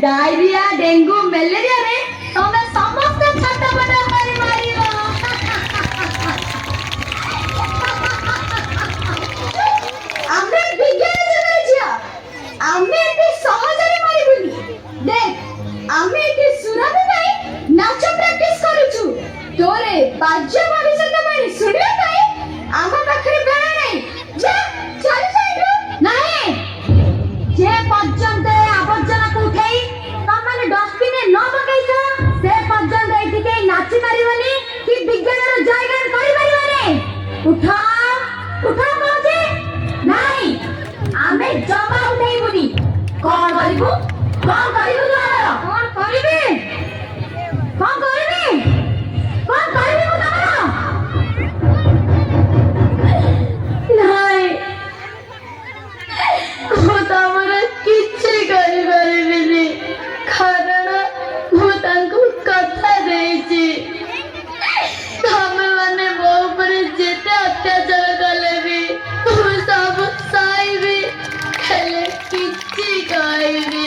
diarrhoea dengue malaria रे तमे समस्त छाता बना मारी मारियो आमे विज्ञान जगह जिया आमे एते सहजरे मारिबुनी देख आमे एते सुनाबे नाही नाच प्रैक्टिस करूछु तोरे बाज्य भविष्य मारी सुनिबे नाही आमा पाखरे बेला नाही जा चल जाइलो नाही जे पर्यंत आवर्जना को उठाई तमाने डस्टबिन न पकाइछ से पर्यंत एठी के नाचि मारिबनी कि विज्ञान रो जयगान करि मारिबनी उठा उठा कहजे नाही आमे जमा उठाइबुनी कोन करिबु तोरा कोन करिबे कोन करिबे कोन करिबे तोरा नाही तमरा किछि करि परिबिनी कारण मु तांको कथा देछि तमे माने मो ऊपर जेते अत्याचार कले भी मु सब सहिबी हेले किछि कहिबी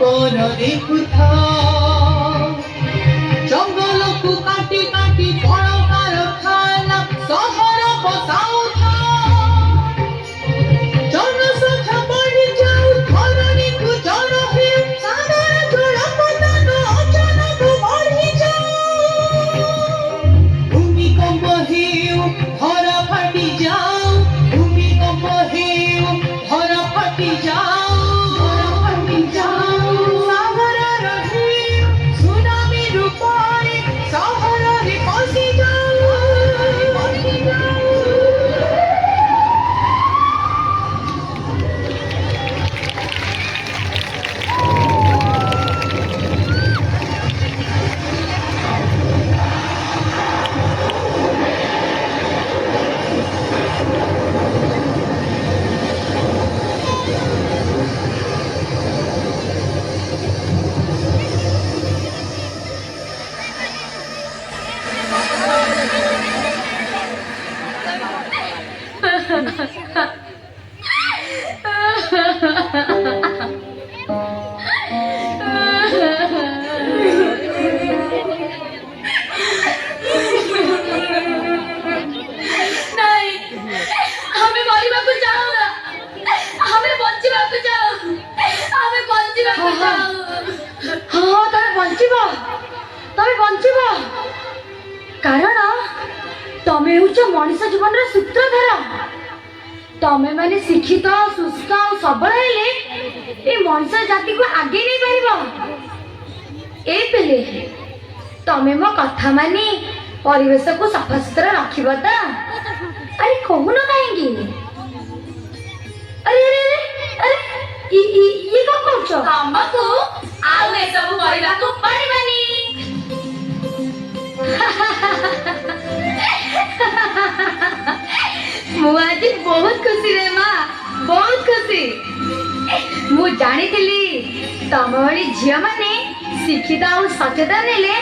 खबर देखुथा जंगल को काटी काटी बड़ कारखाना सहर बसाउथा जनसंख्या बढ़ी जाऊ धरणी को जड़ हे सागर जलपतन अचानक बढ़ी जाऊ भूमिकंप हेउ घर फाटी जाऊ भूमिकंप हेउ घर फाटी जाऊ सागर रहे सुनामी रूपरे सहर रे पसी जाऊ नहीं हमें मरिबाकू जाओ ना हमें बंचिबाकू जाओ हमें बंचिबाकू जाओ हाँ तमे बंचिब कारण तमे हूँ मनीष जीवन सूत्रधार तमे मैंने शिक्षित सुस्थ और सबल हेले ए मनीष जाति को आगे नहीं पार ए पेले तमे मो कथा मानी परिवेश को सफा सुतरा रखिब तो अरे कहून कहीं अरे अरे अरे ये कौन कर हमको आउ ए सब करिबाकू पड़िबानी मु आज बहुत खुशी रे माँ बहुत खुशी मु जानी थी तम भली झील मैंने शिक्षित और सचेतन हेले